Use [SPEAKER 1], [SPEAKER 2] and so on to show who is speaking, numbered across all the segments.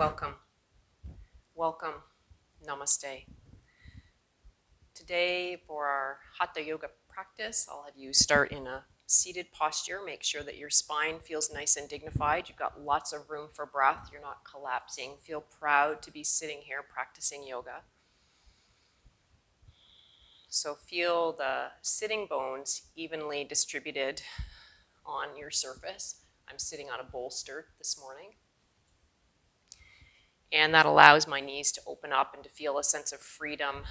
[SPEAKER 1] Welcome. Welcome. Namaste. Today, for our hatha yoga practice, I'll have you start in a seated posture. Make sure that your spine feels nice and dignified. You've got lots of room for breath. You're not collapsing. Feel proud to be sitting here practicing yoga. So feel the sitting bones evenly distributed on your surface. I'm sitting on a bolster this morning. And that allows my knees to open up and to feel a sense of freedom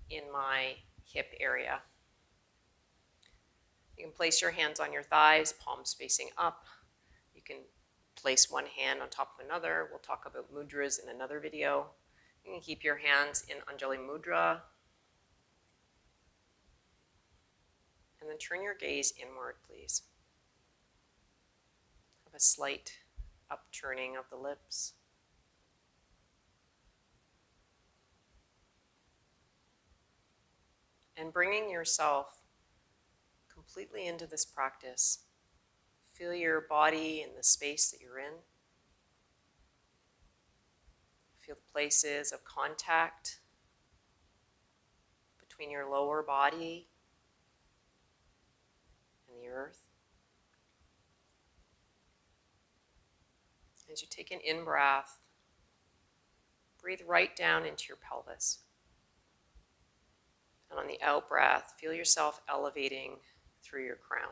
[SPEAKER 1] in my hip area. You can place your hands on your thighs, palms facing up. You can place one hand on top of another. We'll talk about mudras in another video. You can keep your hands in Anjali Mudra. And then turn your gaze inward, please. Have a slight upturning of the lips. And bringing yourself completely into this practice. Feel your body in the space that you're in. Feel the places of contact between your lower body and the earth. As you take an in-breath, breathe right down into your pelvis. And on the out-breath, feel yourself elevating through your crown.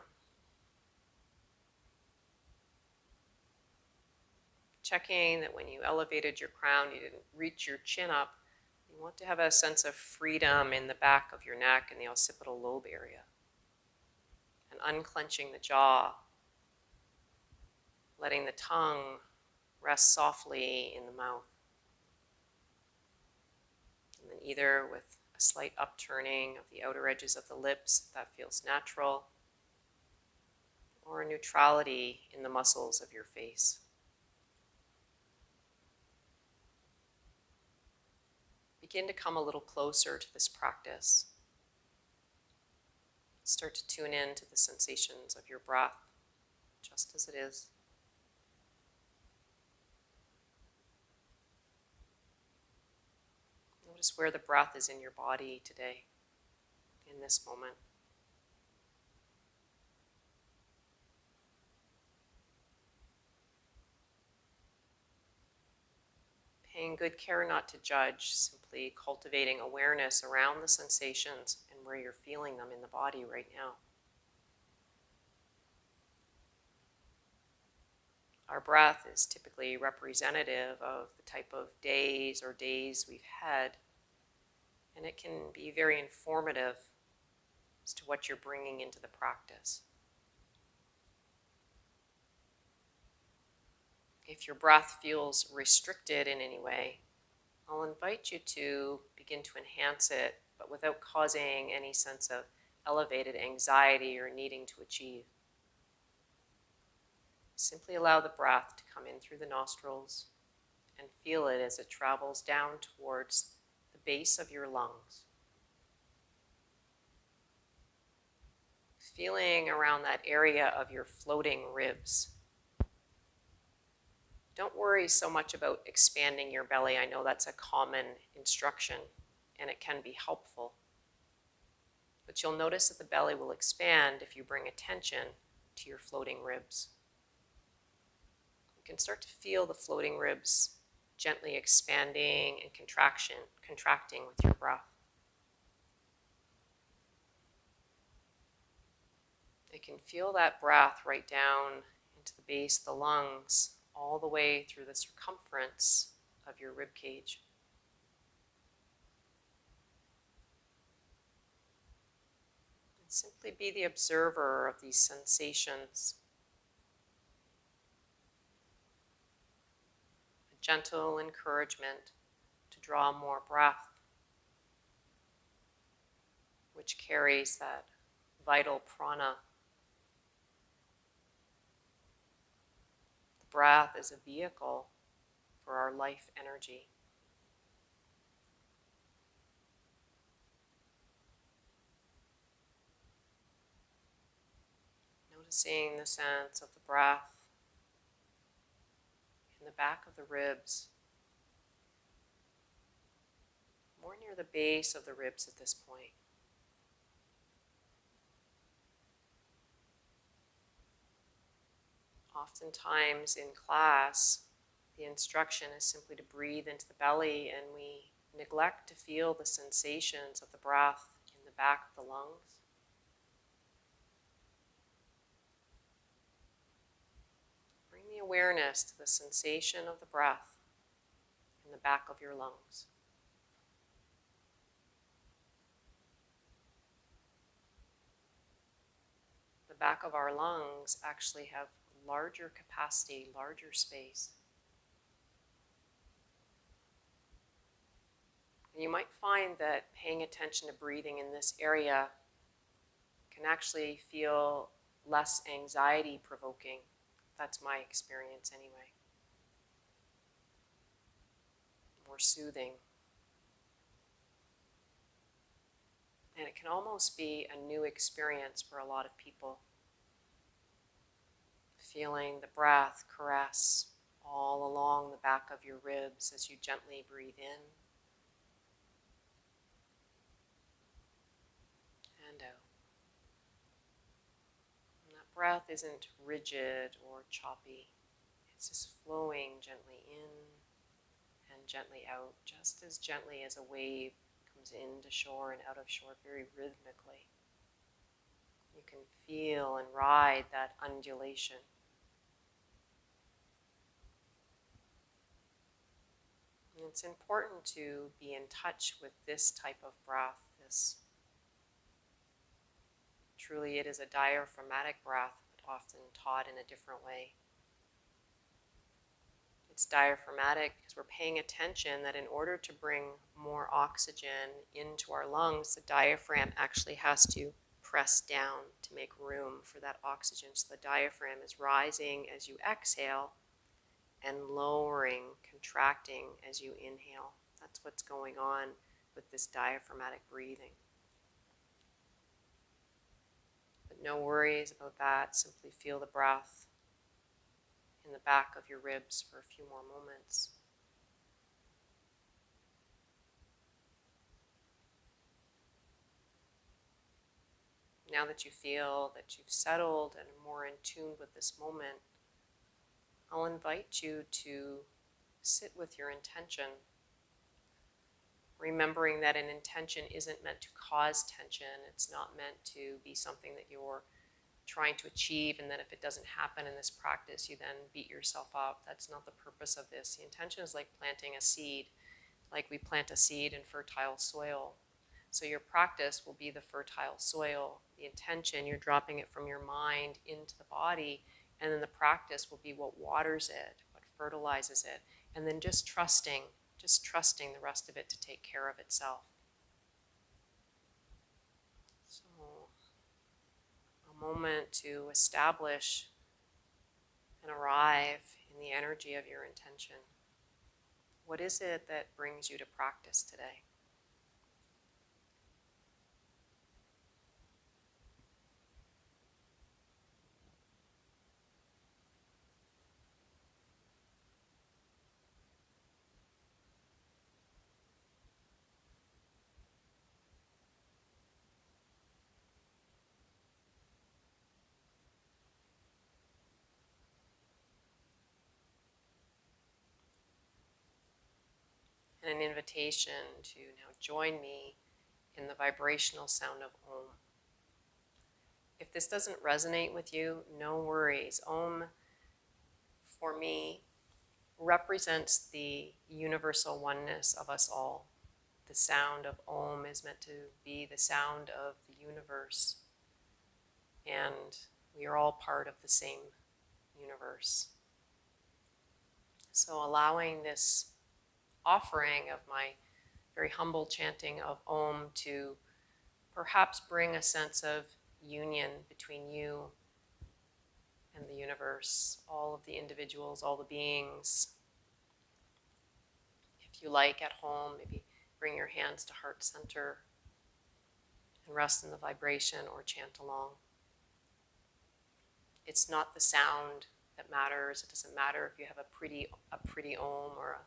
[SPEAKER 1] Checking that when you elevated your crown, you didn't reach your chin up. You want to have a sense of freedom in the back of your neck and the occipital lobe area. And unclenching the jaw, letting the tongue rest softly in the mouth. And then either with a slight upturning of the outer edges of the lips, if that feels natural, or a neutrality in the muscles of your face. Begin to come a little closer to this practice. Start to tune in to the sensations of your breath, just as it is. Notice where the breath is in your body today, in this moment. Paying good care not to judge, simply cultivating awareness around the sensations and where you're feeling them in the body right now. Our breath is typically representative of the type of days we've had, and it can be very informative as to what you're bringing into the practice. If your breath feels restricted in any way, I'll invite you to begin to enhance it, but without causing any sense of elevated anxiety or needing to achieve. Simply allow the breath to come in through the nostrils and feel it as it travels down towards the base of your lungs. Feeling around that area of your floating ribs. Don't worry so much about expanding your belly. I know that's a common instruction, and it can be helpful. But you'll notice that the belly will expand if you bring attention to your floating ribs. You can start to feel the floating ribs gently expanding and contracting with your breath. You can feel that breath right down into the base of the lungs, all the way through the circumference of your rib cage. And simply be the observer of these sensations. A gentle encouragement to draw more breath, which carries that vital prana. Breath is a vehicle for our life energy. Noticing the sense of the breath in the back of the ribs, more near the base of the ribs at this point. Oftentimes in class, the instruction is simply to breathe into the belly, and we neglect to feel the sensations of the breath in the back of the lungs. Bring the awareness to the sensation of the breath in the back of your lungs. The back of our lungs actually have larger capacity, larger space. And you might find that paying attention to breathing in this area can actually feel less anxiety provoking. That's my experience anyway. More soothing. And it can almost be a new experience for a lot of people. Feeling the breath caress all along the back of your ribs as you gently breathe in and out. And that breath isn't rigid or choppy. It's just flowing gently in and gently out, just as gently as a wave comes into shore and out of shore, very rhythmically. You can feel and ride that undulation. And it's important to be in touch with this type of breath. Truly, it is a diaphragmatic breath, but often taught in a different way. It's diaphragmatic because we're paying attention that in order to bring more oxygen into our lungs, the diaphragm actually has to press down to make room for that oxygen. So the diaphragm is rising as you exhale and lowering, contracting as you inhale. That's what's going on with this diaphragmatic breathing. But no worries about that. Simply feel the breath in the back of your ribs for a few more moments. Now that you feel that you've settled and are more in tune with this moment, I'll invite you to sit with your intention, remembering that an intention isn't meant to cause tension. It's not meant to be something that you're trying to achieve, and then if it doesn't happen in this practice, you then beat yourself up. That's not the purpose of this. The intention is like planting a seed, like we plant a seed in fertile soil. So your practice will be the fertile soil. The intention, you're dropping it from your mind into the body, and then the practice will be what waters it, what fertilizes it, and then just trusting the rest of it to take care of itself. So, a moment to establish and arrive in the energy of your intention. What is it that brings you to practice today? And an invitation to now join me in the vibrational sound of Om. If this doesn't resonate with you, no worries. Om, for me, represents the universal oneness of us all. The sound of Om is meant to be the sound of the universe. And we are all part of the same universe. So allowing this offering of my very humble chanting of Om to perhaps bring a sense of union between you and the universe, all of the individuals, all the beings. If you like at home, maybe bring your hands to heart center and rest in the vibration or chant along. It's not the sound that matters. It doesn't matter if you have a pretty ohm or a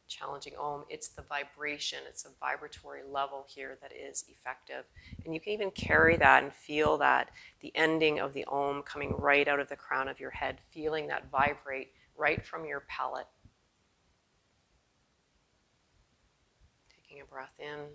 [SPEAKER 1] challenging ohm. It's the vibration, it's the vibratory level here that is effective. And you can even carry that and feel that, the ending of the ohm coming right out of the crown of your head, feeling that vibrate right from your palate. Taking a breath in.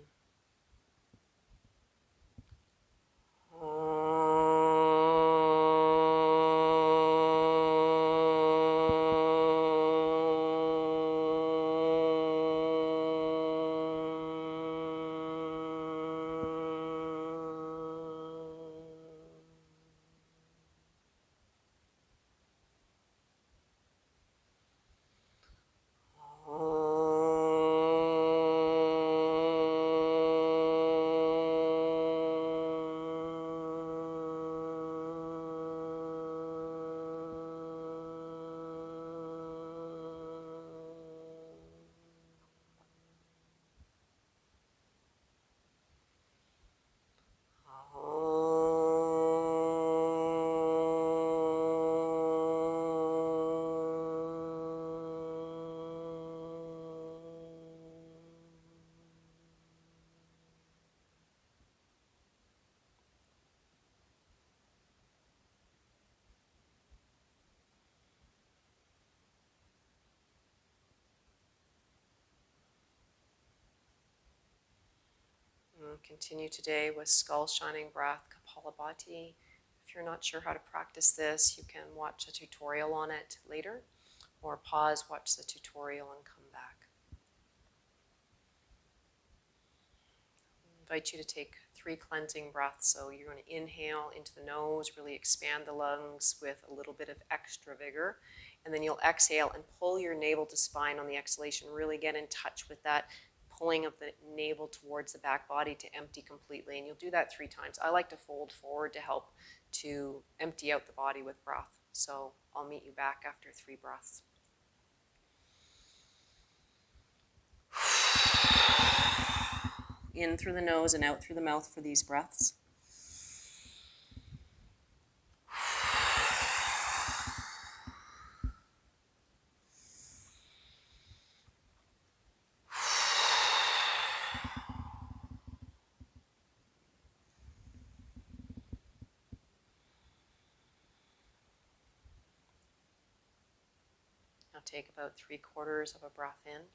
[SPEAKER 1] Continue today with skull shining breath, Kapalabhati. If you're not sure how to practice this, you can watch a tutorial on it later, or pause, watch the tutorial, and come back. I invite you to take 3 cleansing breaths. So you're going to inhale into the nose, really expand the lungs with a little bit of extra vigor. And then you'll exhale and pull your navel to spine on the exhalation. Really get in touch with that pulling of the navel towards the back body to empty completely. And you'll do that 3 times. I like to fold forward to help to empty out the body with breath. So I'll meet you back after 3 breaths. In through the nose and out through the mouth for these breaths. Now take about 3/4 of a breath in.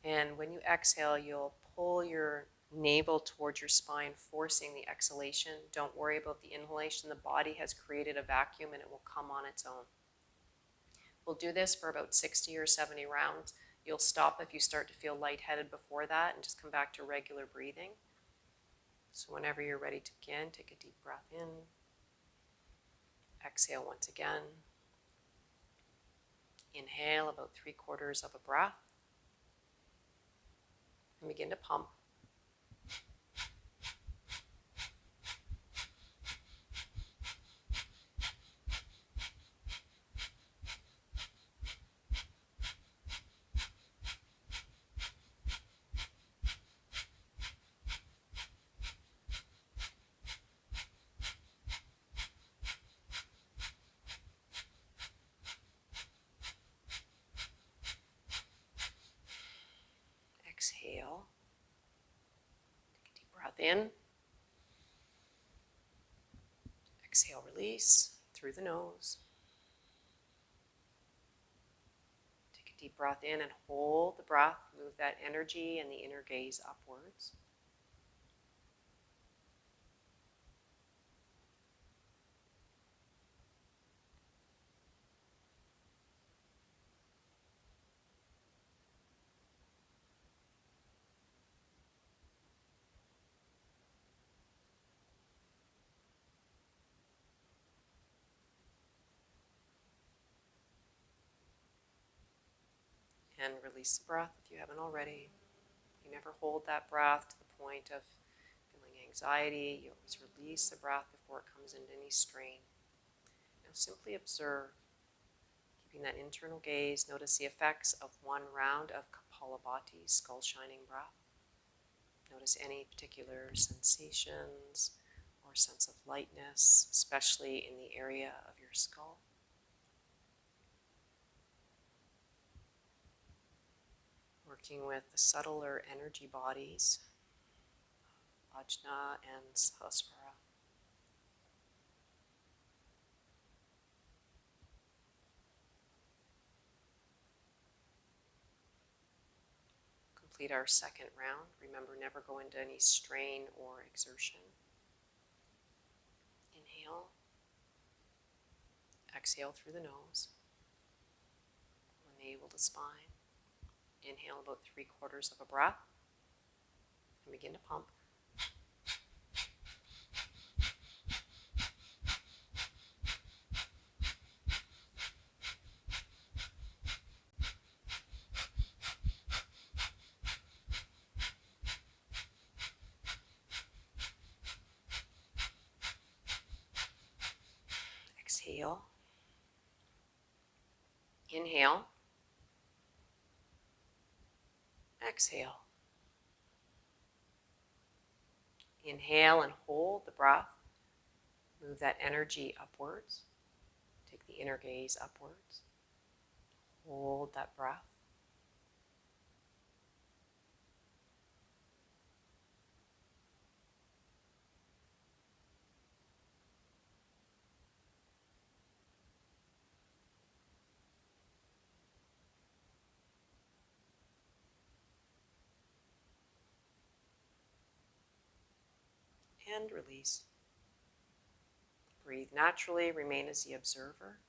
[SPEAKER 1] And when you exhale, you'll pull your navel towards your spine, forcing the exhalation. Don't worry about the inhalation. The body has created a vacuum and it will come on its own. We'll do this for about 60 or 70 rounds. You'll stop if you start to feel lightheaded before that and just come back to regular breathing. So whenever you're ready to begin, take a deep breath in. Exhale once again. Inhale about 3/4 of a breath. And begin to pump. Exhale. Take a deep breath in. Exhale, release through the nose. Take a deep breath in and hold the breath. Move that energy and the inner gaze upwards. And release the breath if you haven't already. You never hold that breath to the point of feeling anxiety. You always release the breath before it comes into any strain. Now simply observe, keeping that internal gaze. Notice the effects of 1 round of Kapalabhati, skull shining breath. Notice any particular sensations or sense of lightness, especially in the area of your skull. connecting with the subtler energy bodies, Ajna and Sahasrara. Complete our second round. Remember, never go into any strain or exertion. Inhale. Exhale through the nose. From the navel to spine. Inhale about 3/4 of a breath. And begin to pump. Exhale. Inhale. Exhale. Inhale and hold the breath. Move that energy upwards. Take the inner gaze upwards. Hold that breath. And release. Breathe naturally, remain as the observer.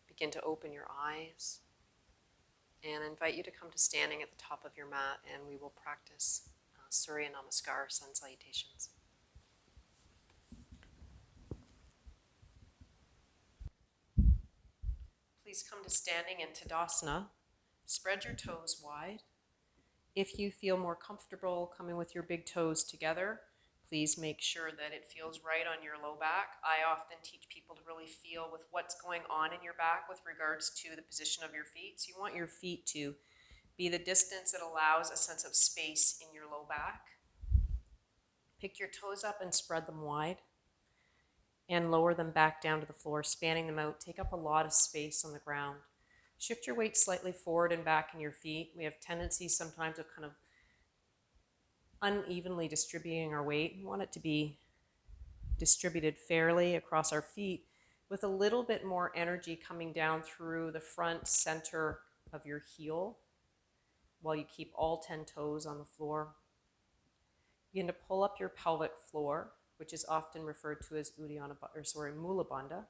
[SPEAKER 1] Begin to open your eyes. And I invite you to come to standing at the top of your mat, and we will practice Surya Namaskar, sun salutations. Please come to standing in Tadasana. Spread your toes wide. If you feel more comfortable coming with your big toes together, please make sure that it feels right on your low back. I often teach people to really feel with what's going on in your back with regards to the position of your feet. So you want your feet to be the distance that allows a sense of space in your low back. Pick your toes up and spread them wide and lower them back down to the floor, spanning them out. Take up a lot of space on the ground. Shift your weight slightly forward and back in your feet. We have tendencies sometimes of kind of unevenly distributing our weight. We want it to be distributed fairly across our feet with a little bit more energy coming down through the front center of your heel while you keep all 10 toes on the floor. Begin to pull up your pelvic floor, which is often referred to as Mula Bandha.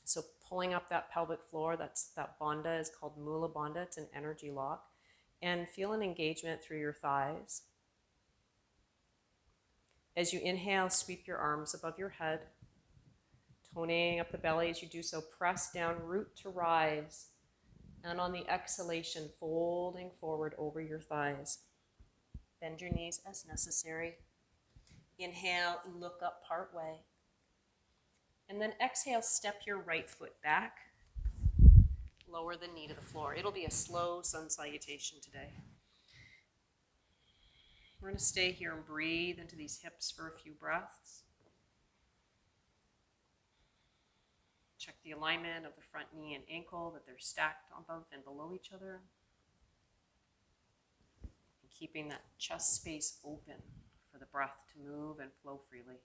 [SPEAKER 1] So pulling up that pelvic floor, that bandha is called Mula Bandha. It's an energy lock. And feel an engagement through your thighs. As you inhale, sweep your arms above your head, toning up the belly. As you do so, press down, root to rise. And on the exhalation, folding forward over your thighs. Bend your knees as necessary. Inhale, look up part way. And then exhale, step your right foot back. Lower the knee to the floor. It'll be a slow sun salutation today. We're going to stay here and breathe into these hips for a few breaths. Check the alignment of the front knee and ankle, that they're stacked above and below each other. And keeping that chest space open for the breath to move and flow freely.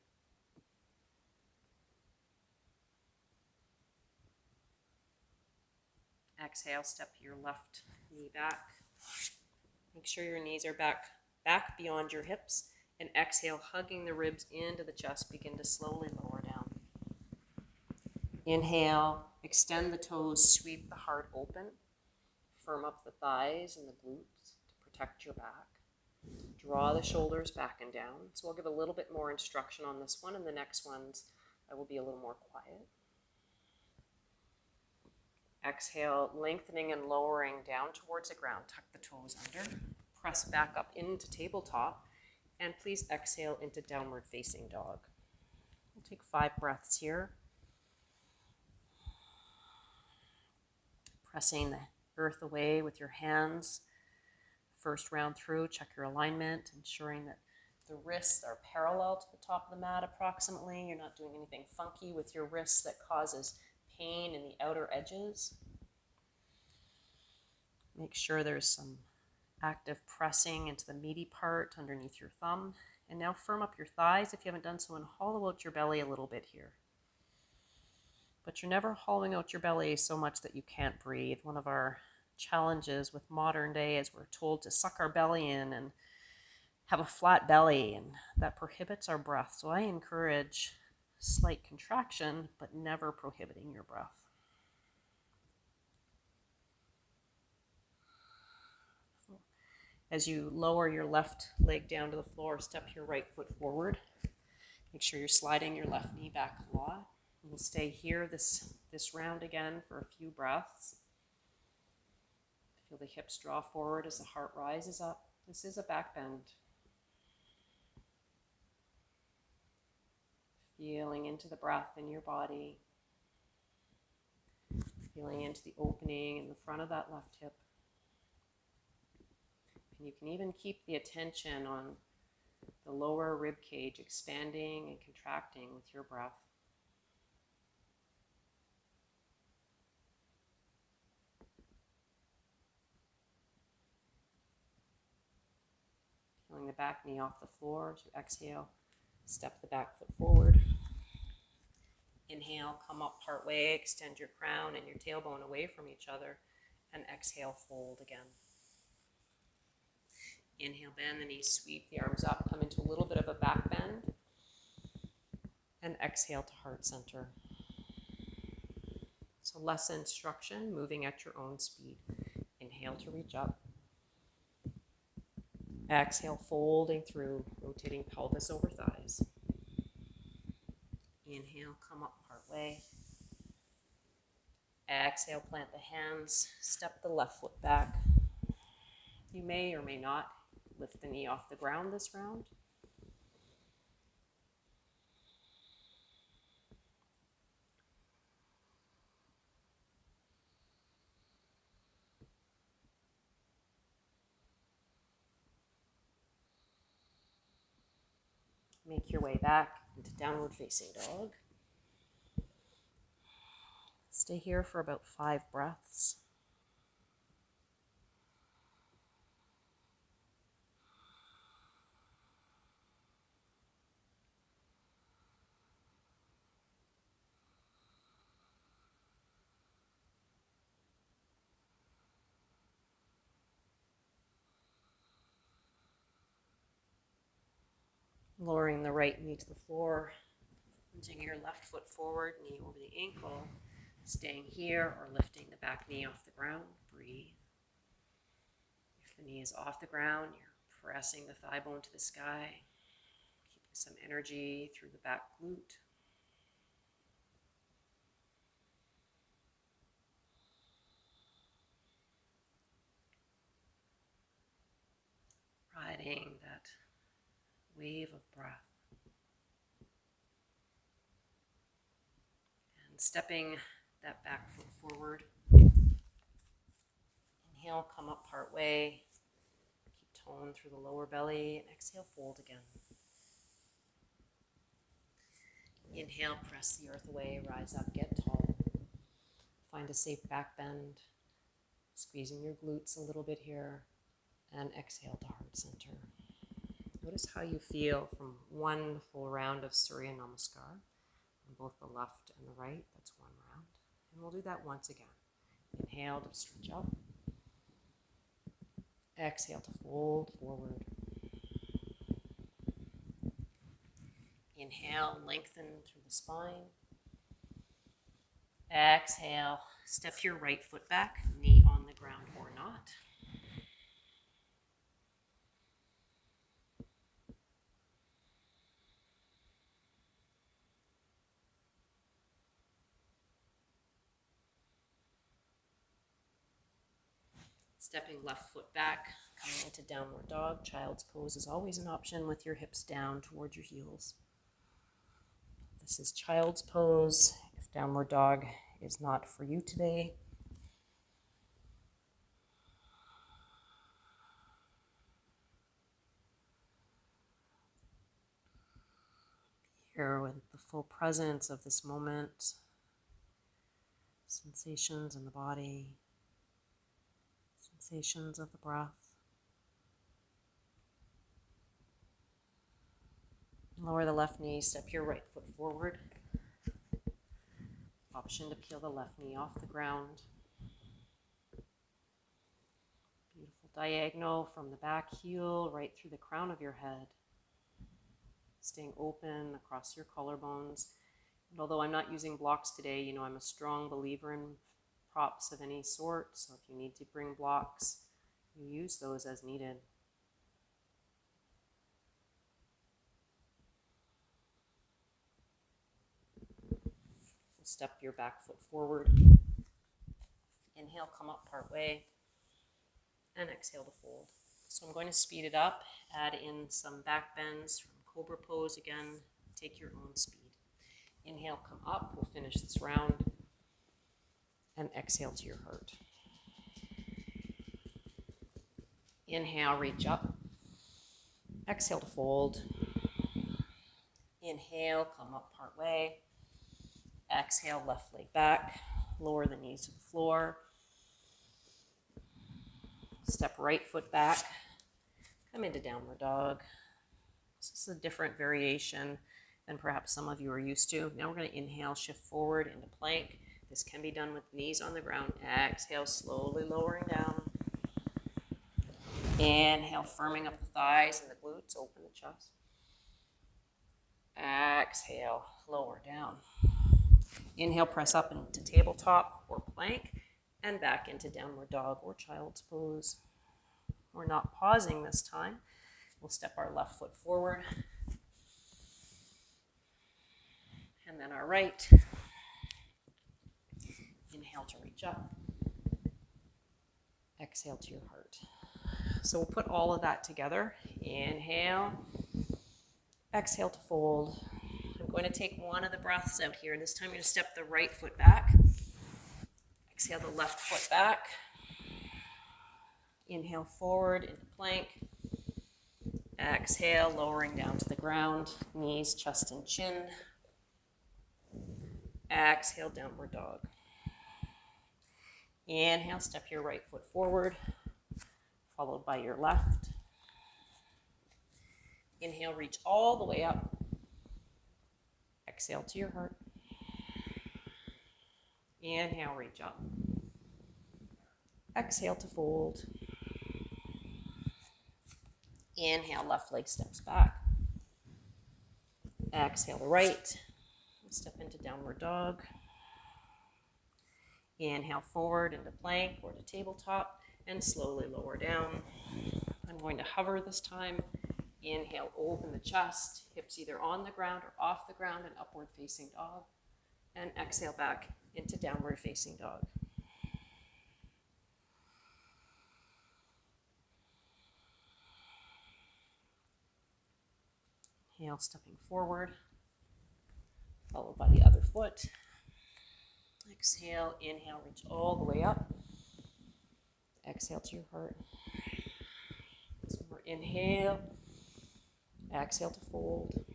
[SPEAKER 1] Exhale, step your left knee back. Make sure your knees are back beyond your hips. And exhale, hugging the ribs into the chest. Begin to slowly lower down. Inhale, extend the toes, sweep the heart open. Firm up the thighs and the glutes to protect your back. Draw the shoulders back and down. So I'll give a little bit more instruction on this one, and the next ones I will be a little more quiet. Exhale, lengthening and lowering down towards the ground. Tuck the toes under. Press back up into tabletop. And please exhale into downward facing dog. We'll take 5 breaths here. Pressing the earth away with your hands. First round through, check your alignment, ensuring that the wrists are parallel to the top of the mat approximately. You're not doing anything funky with your wrists that causes pain in the outer edges. Make sure there's some active pressing into the meaty part underneath your thumb. And now firm up your thighs if you haven't done so, and hollow out your belly a little bit here. But you're never hollowing out your belly so much that you can't breathe. One of our challenges with modern day is we're told to suck our belly in and have a flat belly, and that prohibits our breath. So I encourage slight contraction, but never prohibiting your breath. As you lower your left leg down to the floor, step your right foot forward. Make sure you're sliding your left knee back a lot. We'll stay here this round again for a few breaths. Feel the hips draw forward as the heart rises up. This is a back bend. Feeling into the breath in your body. Feeling into the opening in the front of that left hip. And you can even keep the attention on the lower rib cage expanding and contracting with your breath. Feeling the back knee off the floor as you exhale. Step the back foot forward. Inhale, come up part way, extend your crown and your tailbone away from each other, and exhale, fold again. Inhale, bend the knees, sweep the arms up, come into a little bit of a back bend, and exhale to heart center. So less instruction, moving at your own speed. Inhale to reach up. Exhale, folding through, rotating pelvis over thighs. Inhale, come up part way. Exhale, plant the hands, step the left foot back. You may or may not lift the knee off the ground this round. Make your way back into downward facing dog. Stay here for about 5 breaths. Lowering the right knee to the floor, plunging your left foot forward, knee over the ankle, staying here or lifting the back knee off the ground. Breathe. If the knee is off the ground, you're pressing the thigh bone to the sky, keeping some energy through the back glute. Riding that wave of breath. And stepping that back foot forward. Inhale, come up part way. Keep tone through the lower belly. And exhale, fold again. Inhale, press the earth away, rise up, get tall. Find a safe back bend. Squeezing your glutes a little bit here. And exhale to heart center. Notice how you feel from one full round of Surya Namaskar on both the left and the right. That's one round. And we'll do that once again. Inhale to stretch up. Exhale to fold forward. Inhale, lengthen through the spine. Exhale, step your right foot back, knee on the ground or not. Stepping left foot back, coming into downward dog. Child's pose is always an option with your hips down towards your heels. This is child's pose. If downward dog is not for you today, Here with the full presence of this moment, sensations in the body, sensations of the breath. Lower the left knee, step your right foot forward. Option to peel the left knee off the ground. Beautiful diagonal from the back heel right through the crown of your head. Staying open across your collarbones. And although I'm not using blocks today, I'm a strong believer in props of any sort. So if you need to bring blocks, you use those as needed. Step your back foot forward. Inhale, come up part way. And exhale to fold. So I'm going to speed it up, add in some back bends from Cobra Pose again. Take your own speed. Inhale, come up. We'll finish this round. And exhale to your heart. Inhale, reach up. Exhale to fold. Inhale, come up part way. Exhale, left leg back. Lower the knees to the floor. Step right foot back. Come into downward dog. This is a different variation than perhaps some of you are used to. Now we're going to inhale, shift forward into plank. This can be done with knees on the ground. Exhale, slowly lowering down. Inhale, firming up the thighs and the glutes. Open the chest. Exhale, lower down. Inhale, press up into tabletop or plank and back into downward dog or child's pose. We're not pausing this time. We'll step our left foot forward and then our right. Inhale to reach up. Exhale to your heart. So we'll put all of that together. Inhale. Exhale to fold. I'm going to take one of the breaths out here. This time I'm going to step the right foot back. Exhale the left foot back. Inhale forward into plank. Exhale, lowering down to the ground. Knees, chest, and chin. Exhale, downward dog. Inhale, step your right foot forward, followed by your left. Inhale, reach all the way up. Exhale to your heart. Inhale, reach up. Exhale to fold. Inhale, left leg steps back. Exhale to right. Step into downward dog. Inhale forward into plank or to tabletop and slowly lower down. I'm going to hover this time. Inhale, open the chest, hips either on the ground or off the ground, and upward facing dog. And exhale back into downward facing dog. Inhale, stepping forward, followed by the other foot. Exhale, inhale, reach all the way up. Exhale to your heart. Some more inhale. Exhale to fold.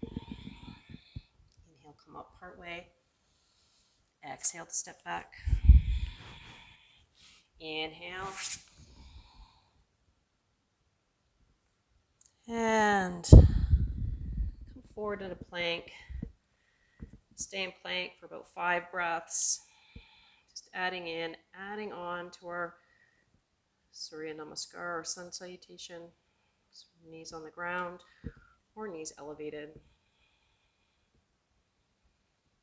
[SPEAKER 1] Inhale, come up part way. Exhale to step back. Inhale. And come forward into plank. Stay in plank for about 5 breaths. Just adding on to our Surya Namaskar or Sun Salutation. So knees on the ground or knees elevated.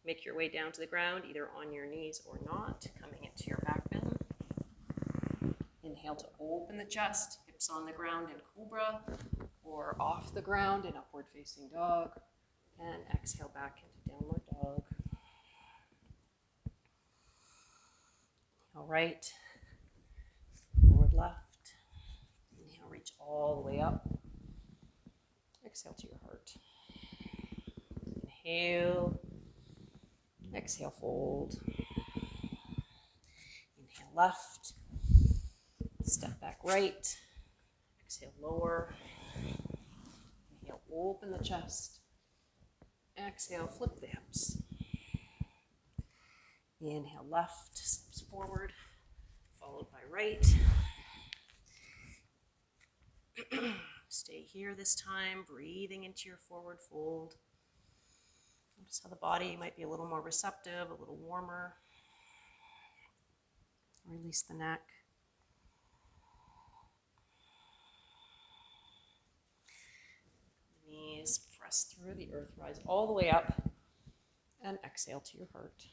[SPEAKER 1] Make your way down to the ground, either on your knees or not, coming into your back bend. Inhale to open the chest, hips on the ground in cobra, or off the ground in upward facing dog. And exhale back into downward dog. All right. Forward left. Inhale, reach all the way up. Exhale to your heart. Inhale. Exhale, fold. Inhale, left. Step back right. Exhale, lower. Inhale, open the chest. Exhale, flip the hips. Inhale, left, steps forward, followed by right. Stay here this time, breathing into your forward fold. Notice how the body might be a little more receptive, a little warmer. Release the neck. Knees press through the earth, rise all the way up, and exhale to your heart.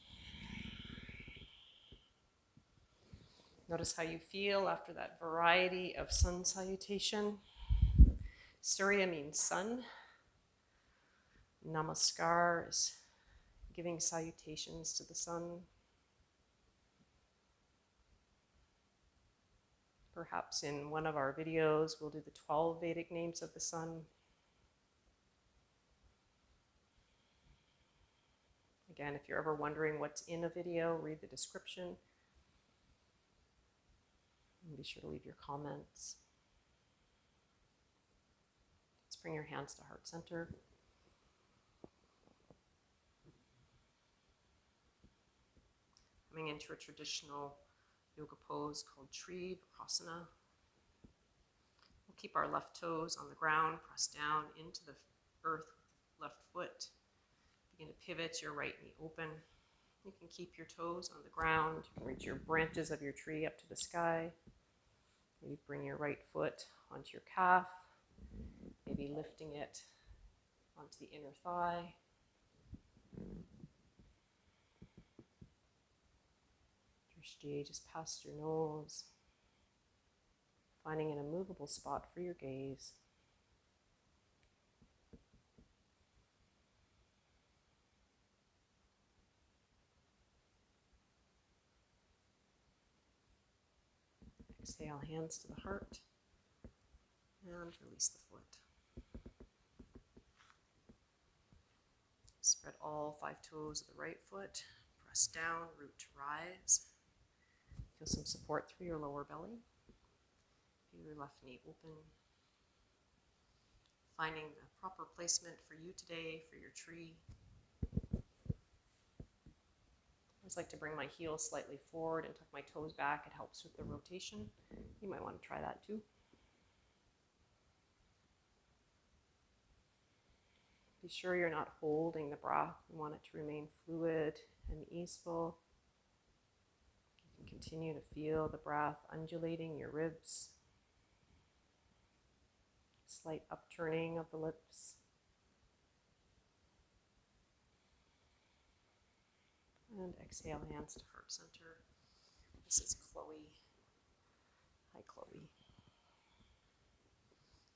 [SPEAKER 1] Notice how you feel after that variety of sun salutation. Surya means sun. Namaskar is giving salutations to the sun. Perhaps in one of our videos, we'll do the 12 Vedic names of the sun. Again, if you're ever wondering what's in a video, read the description. And be sure to leave your comments. Let's bring your hands to heart center. Coming into a traditional yoga pose called Trivrasana. We'll keep our left toes on the ground, press down into the earth with the left foot. Begin to pivot your right knee open. You can keep your toes on the ground. You can reach your branches of your tree up to the sky. Maybe bring your right foot onto your calf. Maybe lifting it onto the inner thigh. Drishti just past your nose. Finding an immovable spot for your gaze. Exhale, hands to the heart, and release the foot. Spread all 5 toes of the right foot, press down, root to rise. Feel some support through your lower belly. Feel your left knee open. Finding the proper placement for you today, for your tree. I always like to bring my heels slightly forward and tuck my toes back. It helps with the rotation. You might want to try that too. Be sure you're not holding the breath. You want it to remain fluid and easeful. You can continue to feel the breath undulating your ribs. Slight upturning of the lips. And exhale, hands to heart center. This is Chloe. Hi, Chloe.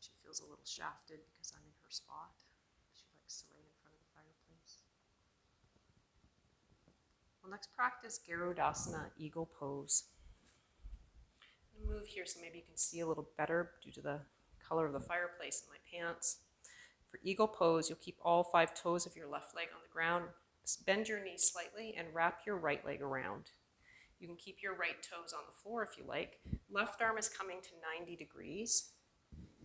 [SPEAKER 1] She feels a little shafted because I'm in her spot. She likes to lay in front of the fireplace. We'll next practice Garudasana, eagle pose. I'm going to move here so maybe you can see a little better due to the color of the fireplace in my pants. For eagle pose, you'll keep all 5 toes of your left leg on the ground. Bend your knees slightly and wrap your right leg around. You can keep your right toes on the floor if you like. Left arm is coming to 90 degrees.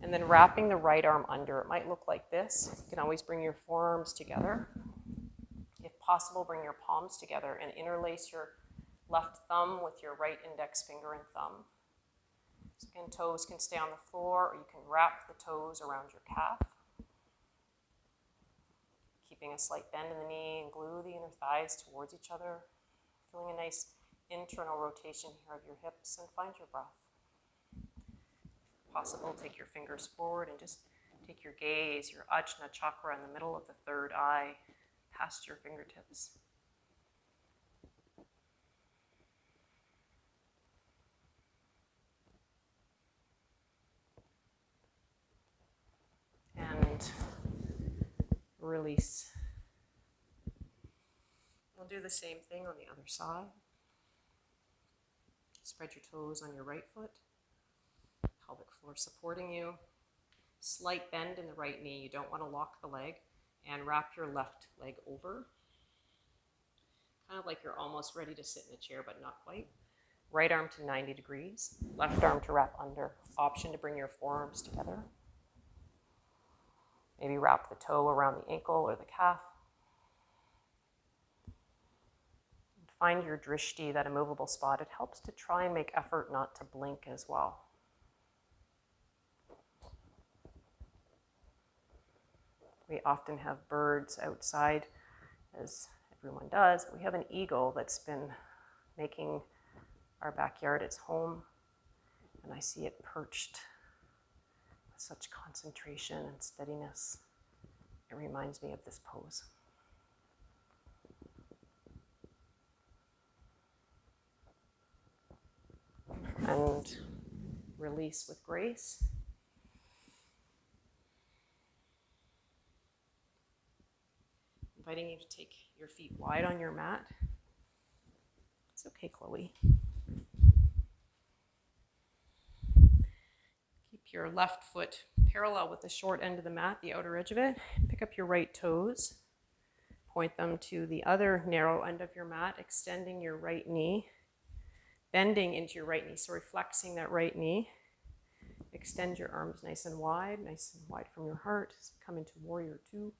[SPEAKER 1] And then wrapping the right arm under. It might look like this. You can always bring your forearms together. If possible, bring your palms together and interlace your left thumb with your right index finger and thumb. So again, toes can stay on the floor, or you can wrap the toes around your calf. Keeping a slight bend in the knee and glue the inner thighs towards each other. Feeling a nice internal rotation here of your hips, and find your breath. If possible, take your fingers forward and just take your gaze, your Ajna chakra in the middle of the third eye, past your fingertips. And release. We'll do the same thing on the other side. Spread your toes on your right foot. Pelvic floor supporting you. Slight bend in the right knee. You don't want to lock the leg. And wrap your left leg over. Kind of like you're almost ready to sit in a chair, but not quite. Right arm to 90 degrees. Left arm to wrap under. Option to bring your forearms together. Maybe wrap the toe around the ankle or the calf. find your drishti, that immovable spot, it helps to try and make effort not to blink as well. We often have birds outside, as everyone does. We have an eagle that's been making our backyard its home, and I see it perched with such concentration and steadiness. It reminds me of this pose. And release with grace. Inviting you to take your feet wide on your mat. It's okay, Chloe. Keep your left foot parallel with the short end of the mat, the outer edge of it. Pick up your right toes. Point them to the other narrow end of your mat, extending your right knee. Bending into your right knee, so flexing that right knee. Extend your arms nice and wide from your heart. Come into warrior two.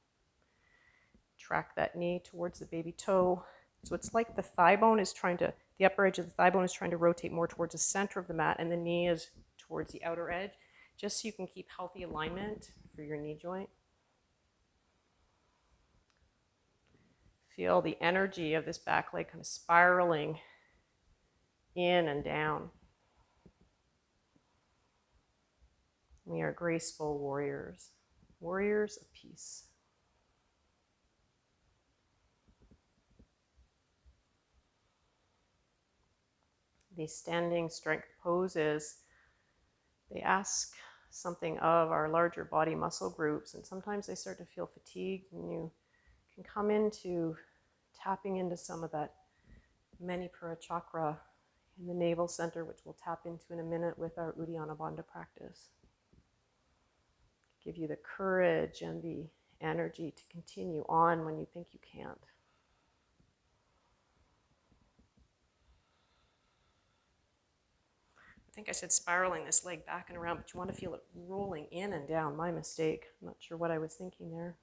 [SPEAKER 1] Track that knee towards the baby toe. So it's like the thigh bone is the upper edge of the thigh bone is trying to rotate more towards the center of the mat, and the knee is towards the outer edge, just so you can keep healthy alignment for your knee joint. Feel the energy of this back leg kind of spiraling in and down. We are graceful warriors, warriors of peace. These standing strength poses, they ask something of our larger body muscle groups, and sometimes they start to feel fatigued, and you can come into tapping into some of that Manipura chakra in the navel center, which we'll tap into in a minute with our Uddiyana Bandha practice. Give you the courage and the energy to continue on when you think you can't. I think I said spiraling this leg back and around, but you want to feel it rolling in and down. My mistake. I'm not sure what I was thinking there.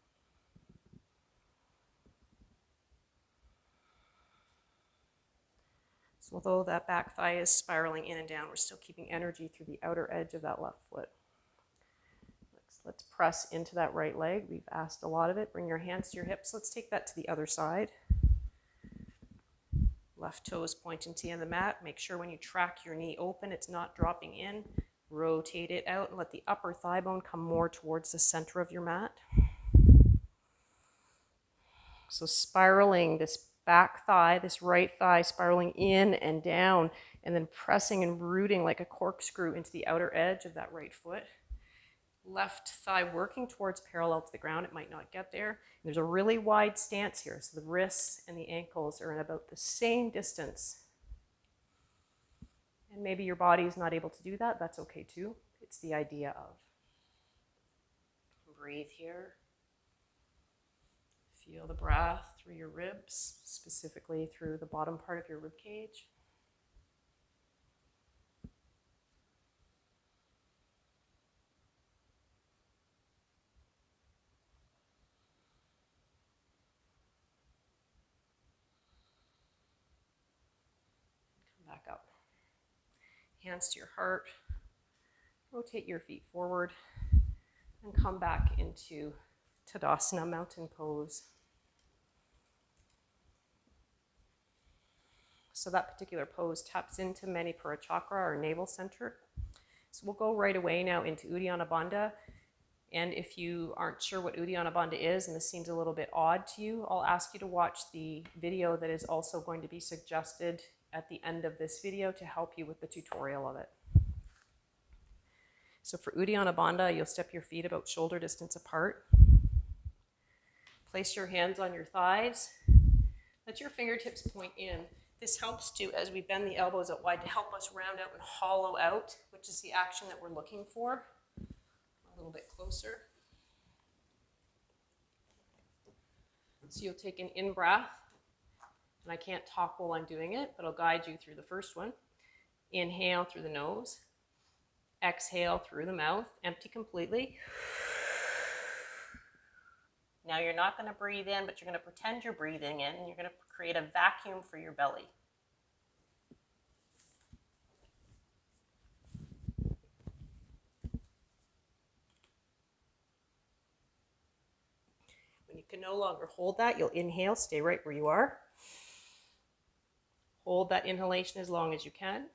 [SPEAKER 1] So although that back thigh is spiraling in and down, we're still keeping energy through the outer edge of that left foot. Let's press into that right leg. We've asked a lot of it. Bring your hands to your hips. Let's take that to the other side. Left toes pointing to the end of the mat. Make sure when you track your knee open, it's not dropping in. Rotate it out and let the upper thigh bone come more towards the center of your mat. So spiraling this back thigh, this right thigh, spiraling in and down, and then pressing and rooting like a corkscrew into the outer edge of that right foot. Left thigh working towards parallel to the ground. It might not get there. There's a really wide stance here, so the wrists and the ankles are in about the same distance. And maybe your body is not able to do that. That's okay too. It's the idea of. Breathe here. Feel the breath through your ribs, specifically through the bottom part of your rib cage. Come back up. Hands to your heart. Rotate your feet forward and come back into Tadasana, mountain pose. So that particular pose taps into Manipura chakra, our navel center. So we'll go right away now into Uddiyana Bandha. And if you aren't sure what Uddiyana Bandha is, and this seems a little bit odd to you, I'll ask you to watch the video that is also going to be suggested at the end of this video to help you with the tutorial of it. So for Uddiyana Bandha, you'll step your feet about shoulder distance apart. Place your hands on your thighs. Let your fingertips point in. This helps to, as we bend the elbows out wide, to help us round out and hollow out, which is the action that we're looking for. A little bit closer. So you'll take an in-breath, and I can't talk while I'm doing it, but I'll guide you through the first one. Inhale through the nose. Exhale through the mouth, empty completely.
[SPEAKER 2] Now you're not going to breathe in, but you're going to pretend you're breathing in, and you're going to create a vacuum for your belly. When you can no longer hold that, you'll inhale, stay right where you are. Hold that inhalation as long as you can.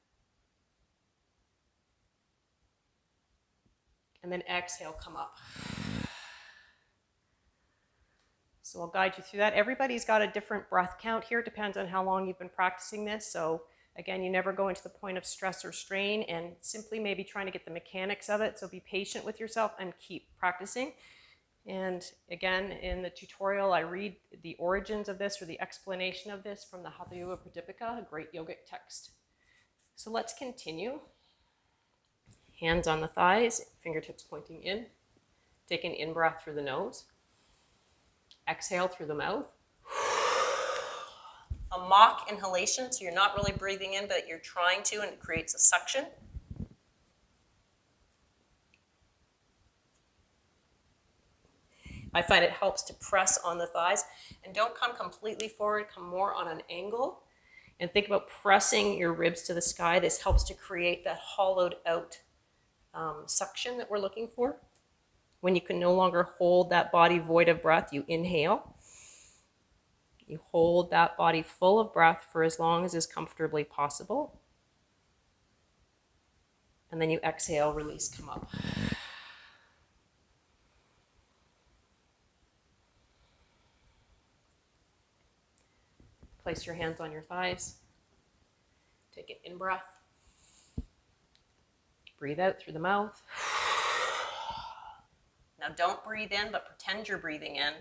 [SPEAKER 2] And then exhale, come up. So I'll guide you through that. Everybody's got a different breath count here. It depends on how long you've been practicing this. So again, you never go into the point of stress or strain, and simply maybe trying to get the mechanics of it. So be patient with yourself and keep practicing. And again, in the tutorial, I read the origins of this or the explanation of this from the Hatha Yoga Pradipika, a great yogic text. So let's continue. Hands on the thighs, fingertips pointing in. Take an in-breath through the nose. Exhale through the mouth. A mock inhalation, so you're not really breathing in, but you're trying to, and it creates a suction. I find it helps to press on the thighs. And don't come completely forward, come more on an angle. And think about pressing your ribs to the sky. This helps to create that hollowed out suction that we're looking for. When you can no longer hold that body void of breath, you inhale. You hold that body full of breath for as long as is comfortably possible. And then you exhale, release, come up. Place your hands on your thighs. Take an in-breath. Breathe out through the mouth. Now don't breathe in, but pretend you're breathing in.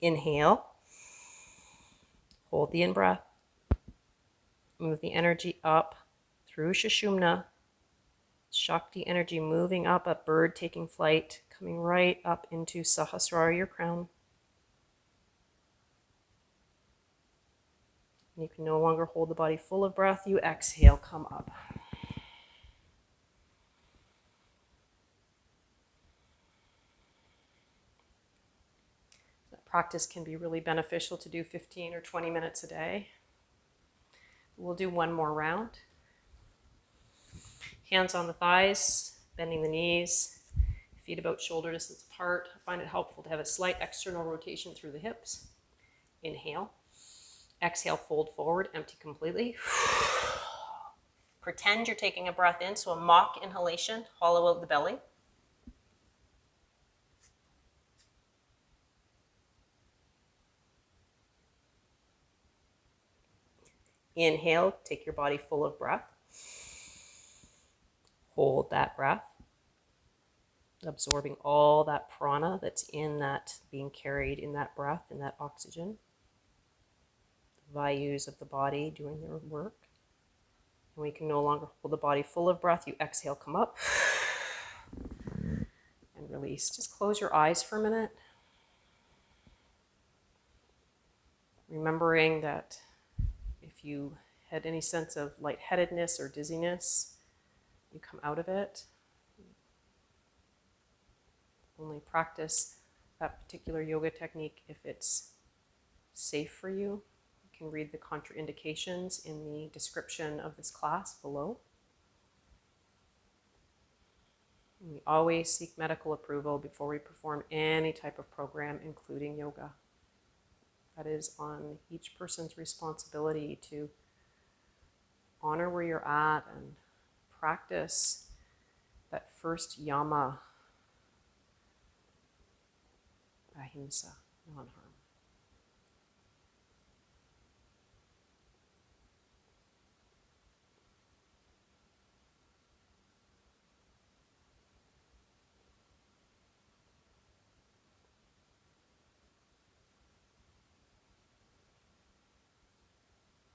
[SPEAKER 2] Inhale. Hold the in-breath. Move the energy up through Sushumna. Shakti energy moving up, a bird taking flight, coming right up into Sahasrara, your crown. And you can no longer hold the body full of breath. You exhale, come up. That practice can be really beneficial to do 15 or 20 minutes a day. We'll do one more round. Hands on the thighs, bending the knees, feet about shoulder distance apart. I find it helpful to have a slight external rotation through the hips. Inhale. Exhale, fold forward, empty completely. Pretend you're taking a breath in, so a mock inhalation, hollow out the belly. Inhale, take your body full of breath. Hold that breath, absorbing all that prana that's in that, being carried in that breath, in that oxygen. The vayus of the body doing their work. And we can no longer hold the body full of breath. You exhale, come up, and release. Just close your eyes for a minute. Remembering that if you had any sense of lightheadedness or dizziness, you come out of it. Only practice that particular yoga technique if it's safe for you. You can read the contraindications in the description of this class below. We always seek medical approval before we perform any type of program, including yoga. That is on each person's responsibility to honor where you're at and practice that first yama, ahimsa, non-harm.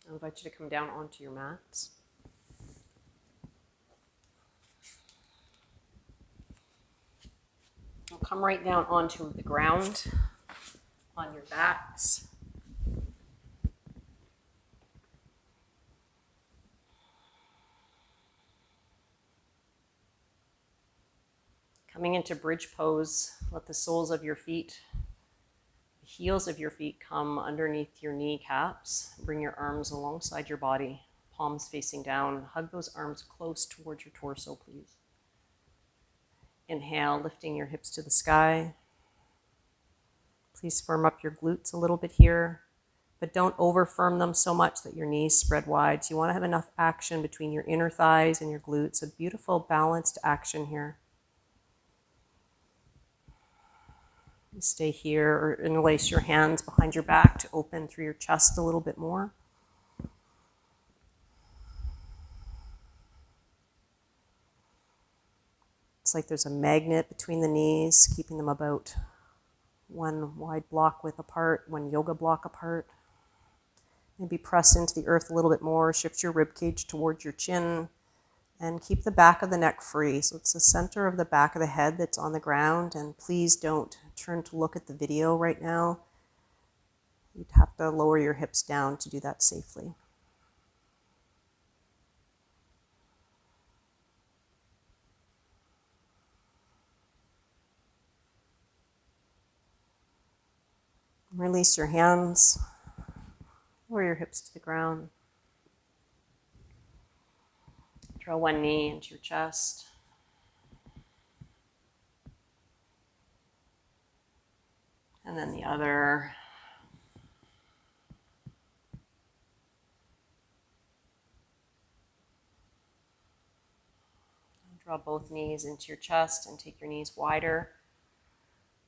[SPEAKER 2] I invite you to come down onto your mats. You'll come right down onto the ground, on your backs. Coming into bridge pose, let the soles of your feet, the heels of your feet come underneath your kneecaps. Bring your arms alongside your body, palms facing down. Hug those arms close towards your torso, please. Inhale, lifting your hips to the sky. Please firm up your glutes a little bit here, but don't over firm them so much that your knees spread wide. So you want to have enough action between your inner thighs and your glutes, a beautiful balanced action here. Stay here or interlace your hands behind your back to open through your chest a little bit more. It's like there's a magnet between the knees, keeping them about one wide block width apart, one yoga block apart. Maybe press into the earth a little bit more, shift your rib cage towards your chin, and keep the back of the neck free. So it's the center of the back of the head that's on the ground, and please don't turn to look at the video right now. You'd have to lower your hips down to do that safely. Release your hands, lower your hips to the ground. Draw one knee into your chest. And then the other. Draw both knees into your chest and take your knees wider.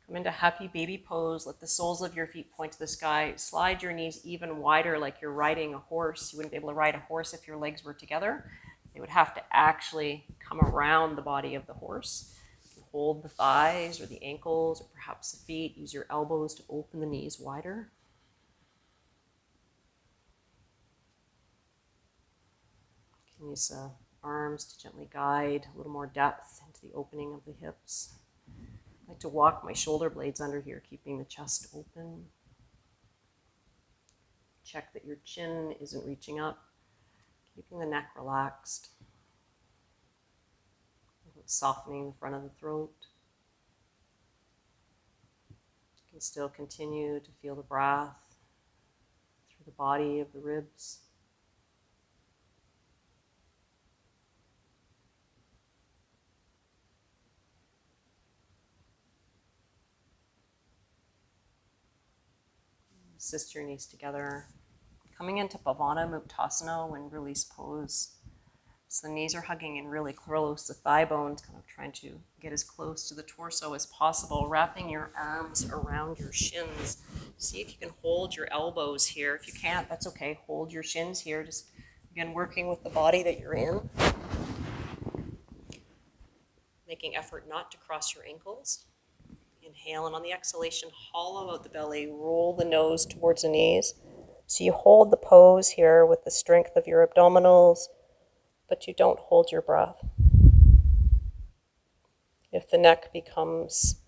[SPEAKER 2] Come into happy baby pose. Let the soles of your feet point to the sky. Slide your knees even wider like you're riding a horse. You wouldn't be able to ride a horse if your legs were together. They would have to actually come around the body of the horse. Hold the thighs or the ankles or perhaps the feet. Use your elbows to open the knees wider. You can use arms to gently guide a little more depth into the opening of the hips. I like to walk my shoulder blades under here, keeping the chest open. Check that your chin isn't reaching up, keeping the neck relaxed. Softening the front of the throat. You can still continue to feel the breath through the body of the ribs. Assist your knees together. Coming into Pavana Muktasana when release pose. So the knees are hugging in really close, the thigh bones kind of trying to get as close to the torso as possible, wrapping your arms around your shins. See if you can hold your elbows here. If you can't, that's okay. Hold your shins here. Just, again, working with the body that you're in. Making effort not to cross your ankles. Inhale, and on the exhalation, hollow out the belly, roll the nose towards the knees. So you hold the pose here with the strength of your abdominals, but you don't hold your breath. If the neck becomes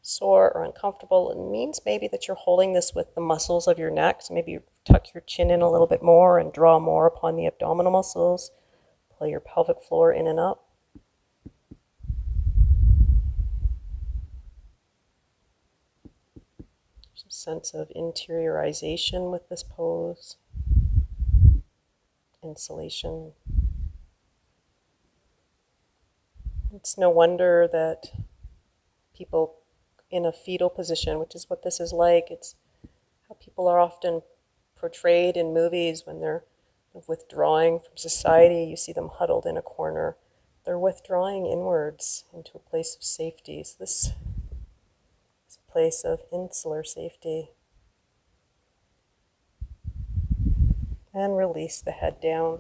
[SPEAKER 2] sore or uncomfortable, it means maybe that you're holding this with the muscles of your neck. So maybe you tuck your chin in a little bit more and draw more upon the abdominal muscles. Pull your pelvic floor in and up. Some sense of interiorization with this pose. Insulation. It's no wonder that people in a fetal position, which is what this is like, it's how people are often portrayed in movies when they're withdrawing from society. You see them huddled in a corner. They're withdrawing inwards into a place of safety. So this is a place of insular safety. And release the head down.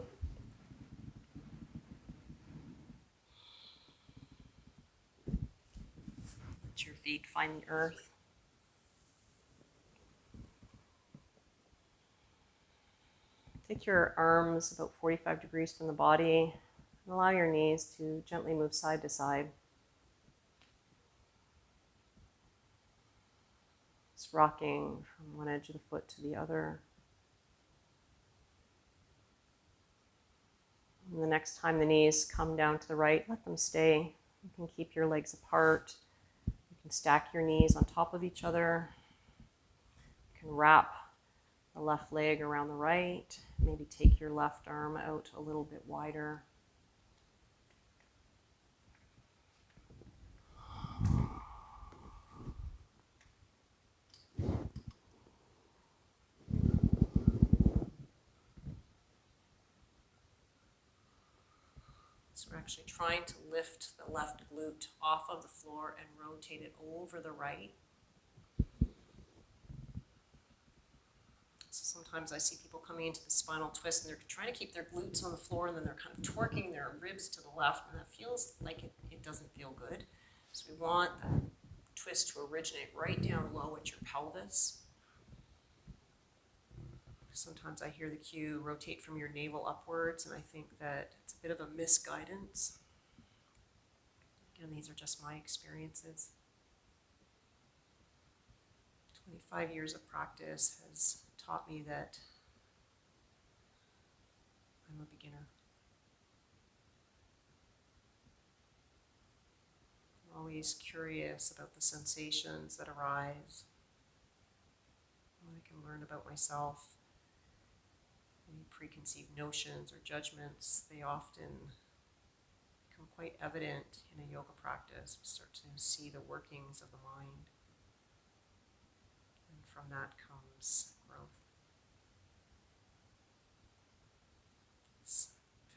[SPEAKER 2] Let your feet find the earth. Take your arms about 45 degrees from the body and allow your knees to gently move side to side. Just rocking from one edge of the foot to the other. And the next time the knees come down to the right, let them stay. You can keep your legs apart. You can stack your knees on top of each other. You can wrap the left leg around the right. Maybe take your left arm out a little bit wider. So we're actually trying to lift the left glute off of the floor and rotate it over the right. So sometimes I see people coming into the spinal twist and they're trying to keep their glutes on the floor and then they're kind of twerking their ribs to the left, and that feels like it doesn't feel good. So we want the twist to originate right down low at your pelvis. Sometimes I hear the cue, rotate from your navel upwards, and I think that it's a bit of a misguidance. Again, these are just my experiences. 25 years of practice has taught me that I'm a beginner. I'm always curious about the sensations that arise, what I can learn about myself. Any preconceived notions or judgments, they often become quite evident in a yoga practice. We start to see the workings of the mind. And from that comes growth. It's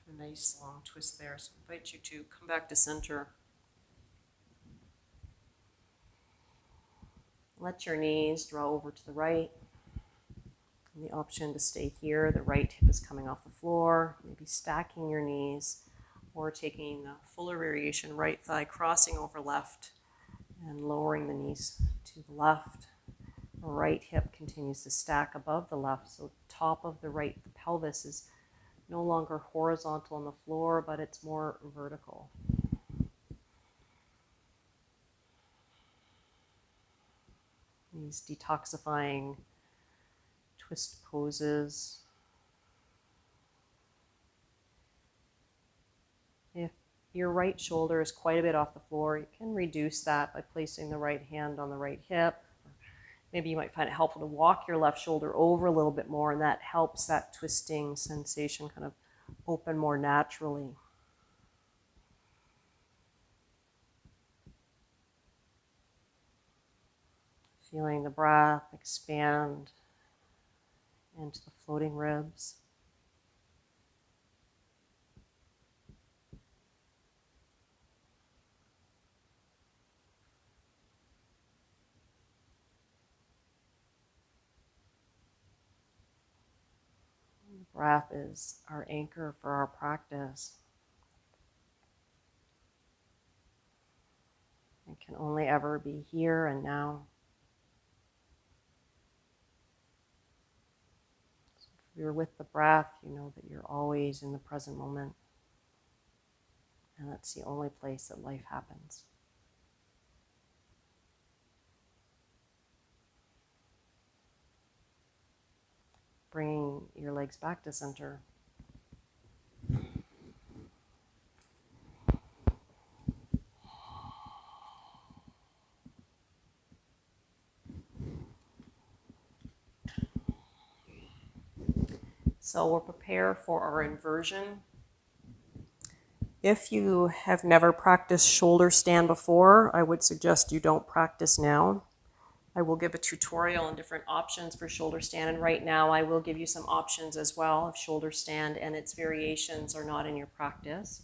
[SPEAKER 2] a nice long twist there, so I invite you to come back to center. Let your knees draw over to the right. And the option to stay here, the right hip is coming off the floor, maybe stacking your knees, or taking the fuller variation, right thigh crossing over left and lowering the knees to the left. The right hip continues to stack above the left, so top of the right, the pelvis is no longer horizontal on the floor, but it's more vertical. These detoxifying twist poses. If your right shoulder is quite a bit off the floor, you can reduce that by placing the right hand on the right hip. Maybe you might find it helpful to walk your left shoulder over a little bit more, and that helps that twisting sensation kind of open more naturally. Feeling the breath expand into the floating ribs. The breath is our anchor for our practice. It can only ever be here and now. If you're with the breath, you know that you're always in the present moment. And that's the only place that life happens. Bringing your legs back to center. So we'll prepare for our inversion. If you have never practiced shoulder stand before, I would suggest you don't practice now. I will give a tutorial on different options for shoulder stand, and right now I will give you some options as well if shoulder stand and its variations are not in your practice.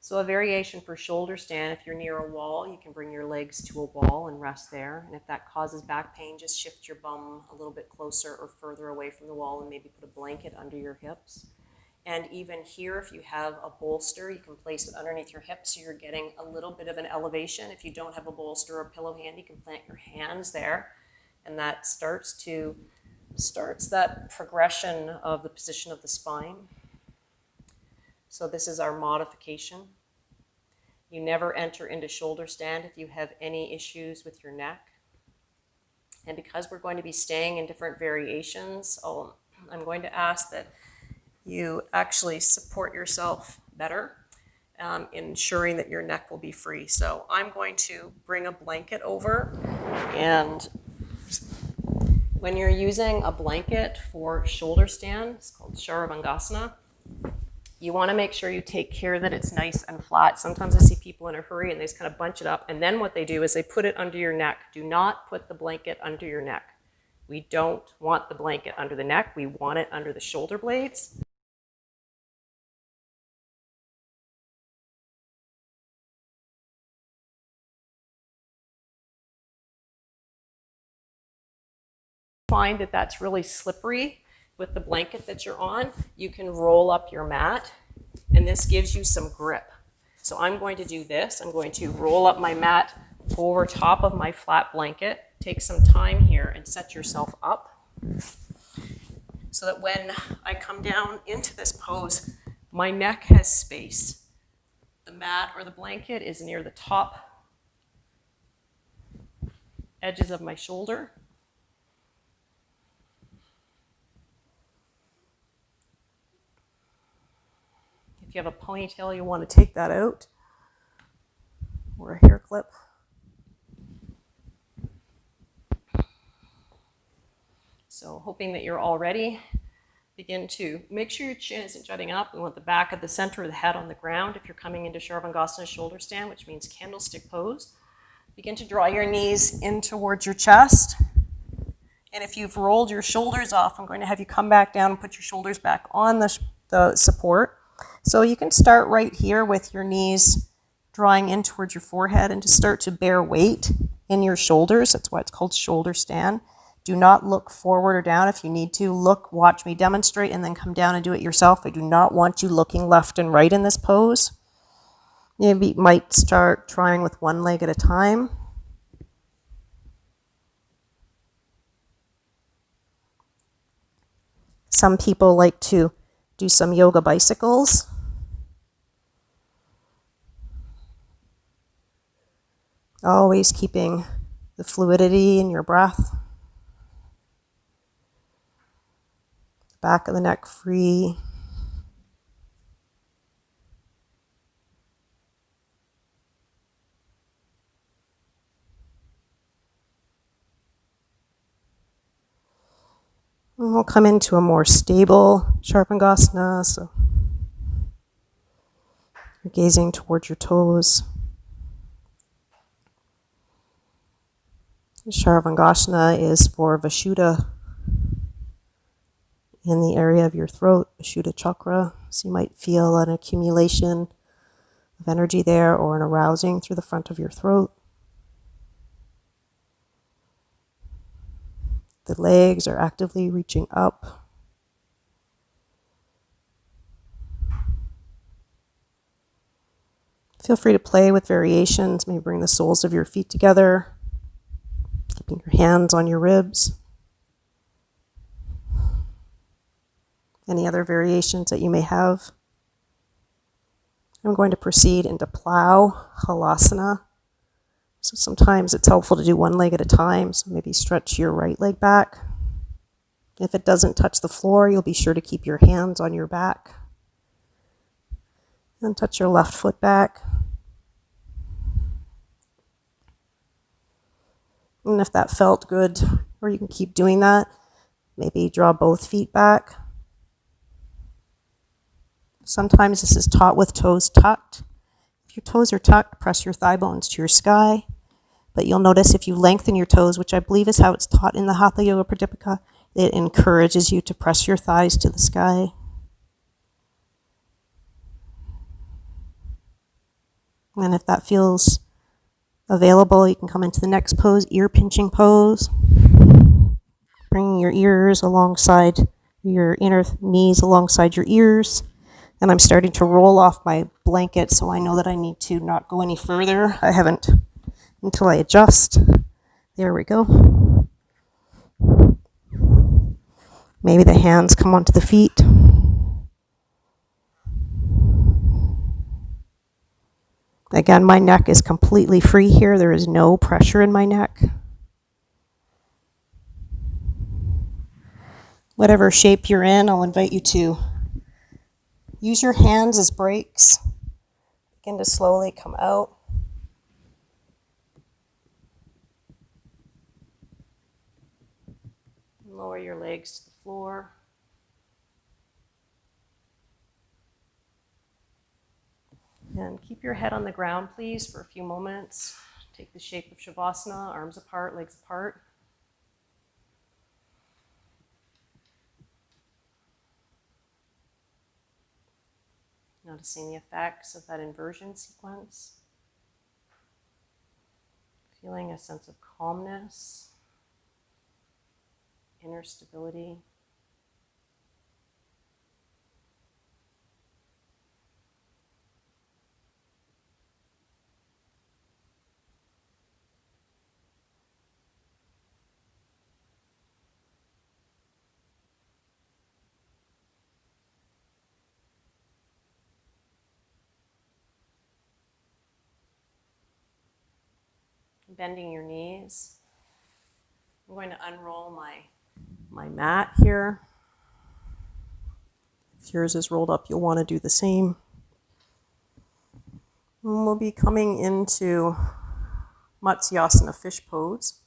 [SPEAKER 2] So a variation for shoulder stand, if you're near a wall, you can bring your legs to a wall and rest there. And if that causes back pain, just shift your bum a little bit closer or further away from the wall and maybe put a blanket under your hips. And even here, if you have a bolster, you can place it underneath your hips so you're getting a little bit of an elevation. If you don't have a bolster or a pillow handy, you can plant your hands there. And that starts that progression of the position of the spine. So this is our modification. You never enter into shoulder stand if you have any issues with your neck. And because we're going to be staying in different variations, I'm going to ask that you actually support yourself better ensuring that your neck will be free. So I'm going to bring a blanket over, and when you're using a blanket for shoulder stand, it's called Sharavangasana, you want to make sure you take care that it's nice and flat. Sometimes I see people in a hurry and they just kind of bunch it up, and then what they do is they put it under your neck. Do not put the blanket under your neck. We don't want the blanket under the neck. We want it under the shoulder blades. Find that that's really slippery with the blanket that you're on, you can roll up your mat, and this gives you some grip. So I'm going to do this. I'm going to roll up my mat over top of my flat blanket. Take some time here and set yourself up so that when I come down into this pose, my neck has space. The mat or the blanket is near the top edges of my shoulder. If you have a ponytail, you want to take that out, or a hair clip. So hoping that you're all ready, begin to make sure your chin isn't jutting up. We want the back of the center of the head on the ground if you're coming into Sharavangasana shoulder stand, which means candlestick pose. Begin to draw your knees in towards your chest. And if you've rolled your shoulders off, I'm going to have you come back down and put your shoulders back on the support. So you can start right here with your knees drawing in towards your forehead and just start to bear weight in your shoulders. That's why it's called shoulder stand. Do not look forward or down. If you need to, look, watch me demonstrate, and then come down and do it yourself. I do not want you looking left and right in this pose. Maybe you might start trying with one leg at a time. Some people like to do some yoga bicycles. Always keeping the fluidity in your breath. Back of the neck free. And we'll come into a more stable Sharavangasana. So you're gazing towards your toes. Sharavangasana is for Vishuddha in the area of your throat, Vishuddha chakra. So you might feel an accumulation of energy there or an arousing through the front of your throat. The legs are actively reaching up. Feel free to play with variations. Maybe bring the soles of your feet together, keeping your hands on your ribs. Any other variations that you may have. I'm going to proceed into plow, halasana. So sometimes it's helpful to do one leg at a time. So maybe stretch your right leg back. If it doesn't touch the floor, you'll be sure to keep your hands on your back. And touch your left foot back. And if that felt good, or you can keep doing that, maybe draw both feet back. Sometimes this is taught with toes tucked. If your toes are tucked, press your thigh bones to your sky. But you'll notice if you lengthen your toes, which I believe is how it's taught in the Hatha Yoga Pradipika, it encourages you to press your thighs to the sky. And if that feels available, you can come into the next pose, ear pinching pose. Bringing your ears alongside your inner knees alongside your ears. And I'm starting to roll off my blanket, so I know that I need to not go any further. I haven't until I adjust. There we go. Maybe the hands come onto the feet. Again, my neck is completely free here. There is no pressure in my neck. Whatever shape you're in, I'll invite you to use your hands as brakes. begin to slowly come out. Lower your legs to the floor. And keep your head on the ground, please, for a few moments. Take the shape of Shavasana, arms apart, legs apart. Noticing the effects of that inversion sequence. Feeling a sense of calmness, inner stability. Bending your knees. I'm going to unroll my mat here. If yours is rolled up, you'll want to do the same. And we'll be coming into Matsyasana fish pose.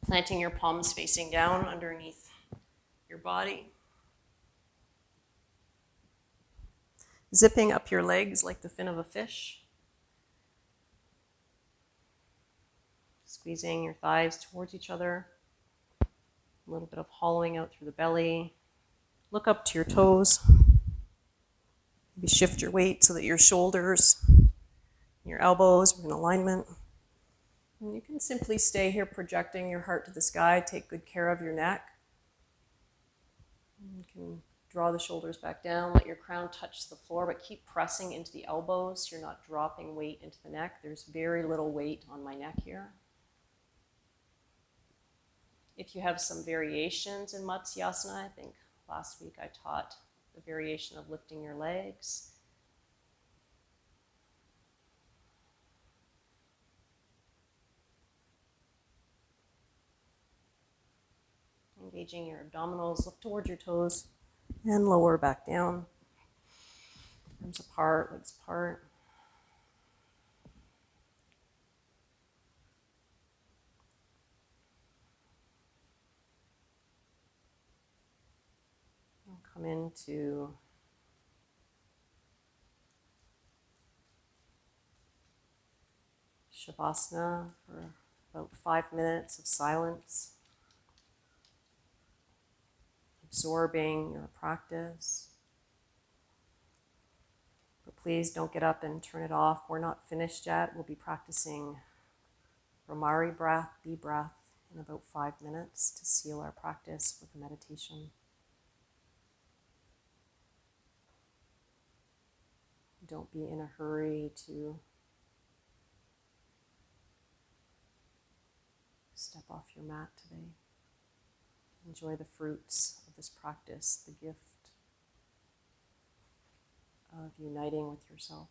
[SPEAKER 2] Planting your palms facing down underneath your body. Zipping up your legs like the fin of a fish. Squeezing your thighs towards each other. A little bit of hollowing out through the belly. Look up to your toes. Maybe shift your weight so that your shoulders, your elbows are in alignment. And you can simply stay here projecting your heart to the sky. Take good care of your neck. You can draw the shoulders back down, let your crown touch the floor, but keep pressing into the elbows so you're not dropping weight into the neck. There's very little weight on my neck here. If you have some variations in Matsyasana, I think last week I taught the variation of lifting your legs. Engaging your abdominals, look towards your toes and lower back down. Arms apart, legs apart. And come into Shavasana for about 5 minutes of silence. Absorbing your practice. But please don't get up and turn it off. We're not finished yet. We'll be practicing Brahmari breath, B breath, in about 5 minutes to seal our practice with the meditation. Don't be in a hurry to step off your mat today. Enjoy the fruits of this practice, the gift of uniting with yourself.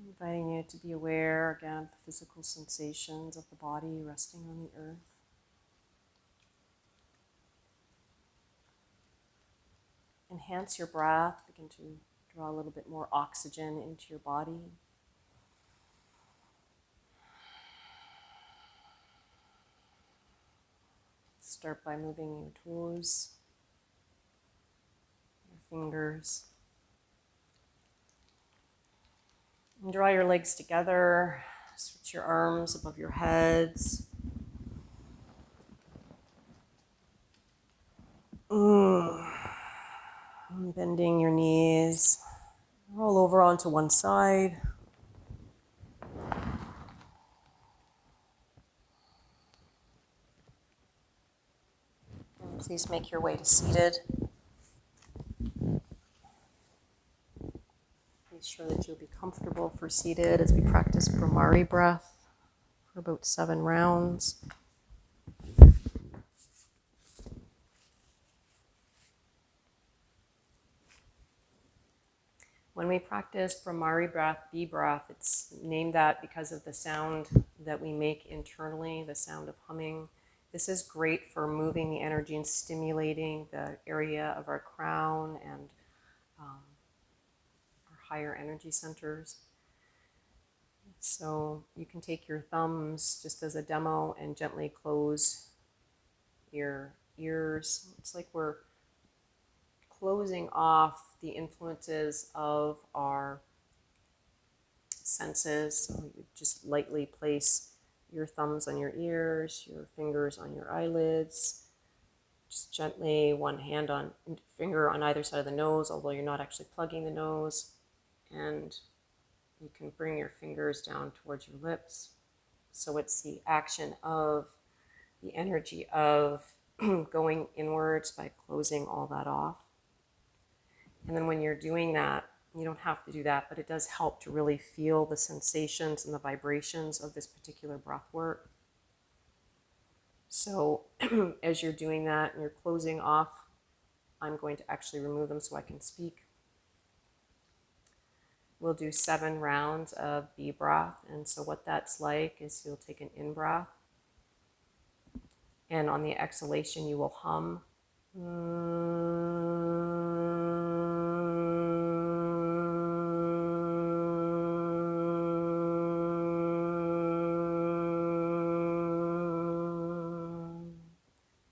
[SPEAKER 2] Inviting you to be aware again of the physical sensations of the body resting on the earth. Enhance your breath. Begin to draw a little bit more oxygen into your body. Start by moving your toes, your fingers. And draw your legs together. Switch your arms above your heads. Bending your knees. Roll over onto one side. And please make your way to seated. Be sure that you'll be comfortable for seated as we practice Brahmari breath for about 7 rounds. When we practice Brahmari breath, B breath, it's named that because of the sound that we make internally, the sound of humming. This is great for moving the energy and stimulating the area of our crown and our higher energy centers. So you can take your thumbs just as a demo and gently close your ears. It's like we're closing off the influences of our senses. So you just lightly place your thumbs on your ears, your fingers on your eyelids. Just gently, one finger on either side of the nose, although you're not actually plugging the nose. And you can bring your fingers down towards your lips. So it's the action of the energy of going inwards by closing all that off. And then when you're doing that, you don't have to do that, but it does help to really feel the sensations and the vibrations of this particular breath work. So as you're doing that and you're closing off, I'm going to actually remove them so I can speak. We'll do 7 rounds of B breath. And so what that's like is you'll take an in-breath, and on the exhalation you will hum.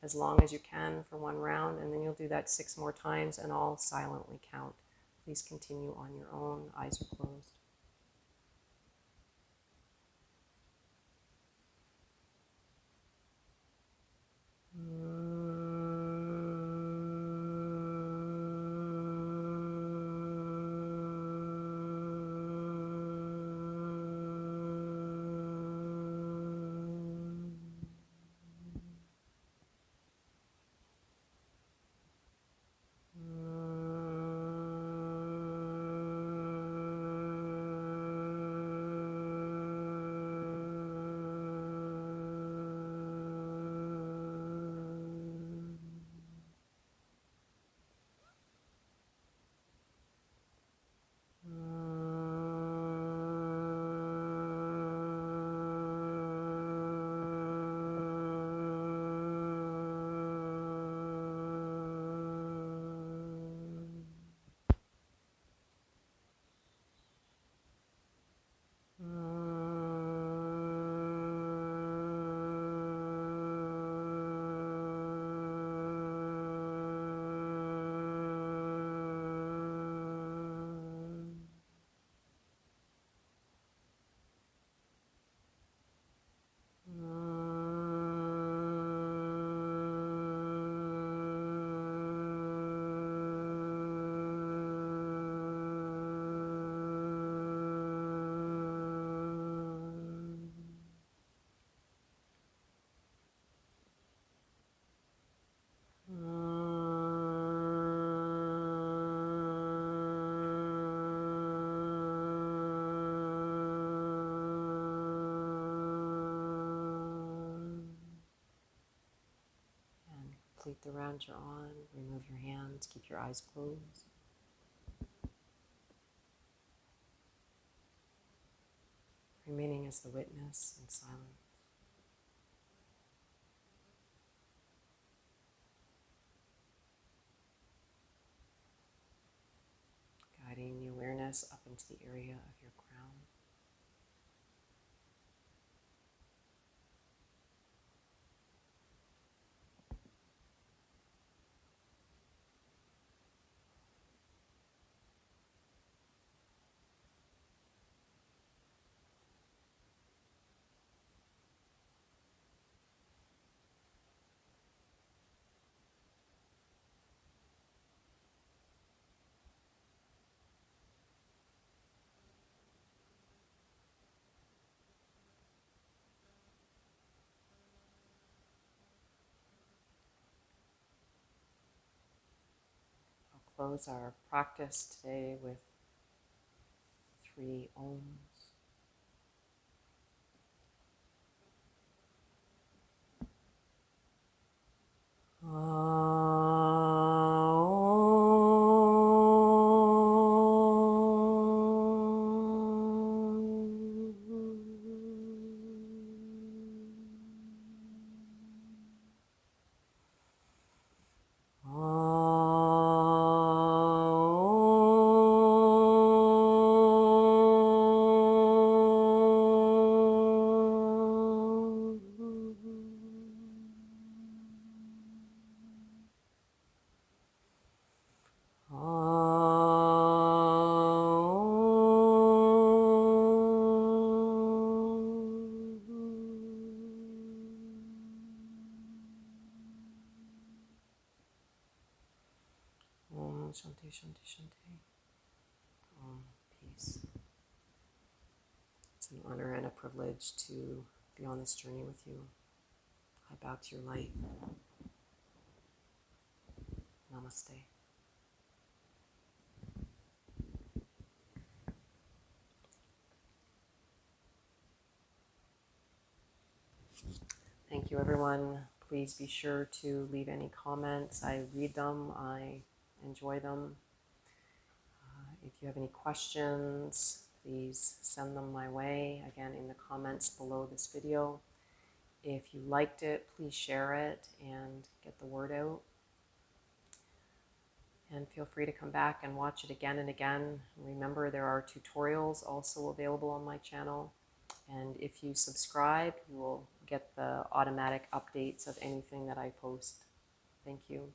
[SPEAKER 2] As long as you can for 1 round, and then you'll do that 6 more times and all silently count. Please continue on your own. Eyes are closed. Complete the round you're on. Remove your hands. Keep your eyes closed. remaining as the witness in silence. Guiding the awareness up into the area of your crown. I'll close our practice today with 3 ohms. Om Shanti Shanti Shanti. Om peace. It's an honor and a privilege to be on this journey with you. I bow to your light. Namaste. Thank you, everyone. Please be sure to leave any comments. I read them. I enjoy them. If you have any questions, please send them my way, again, in the comments below this video. If you liked it, please share it and get the word out. And feel free to come back and watch it again and again. Remember, there are tutorials also available on my channel. And if you subscribe, you will get the automatic updates of anything that I post. Thank you.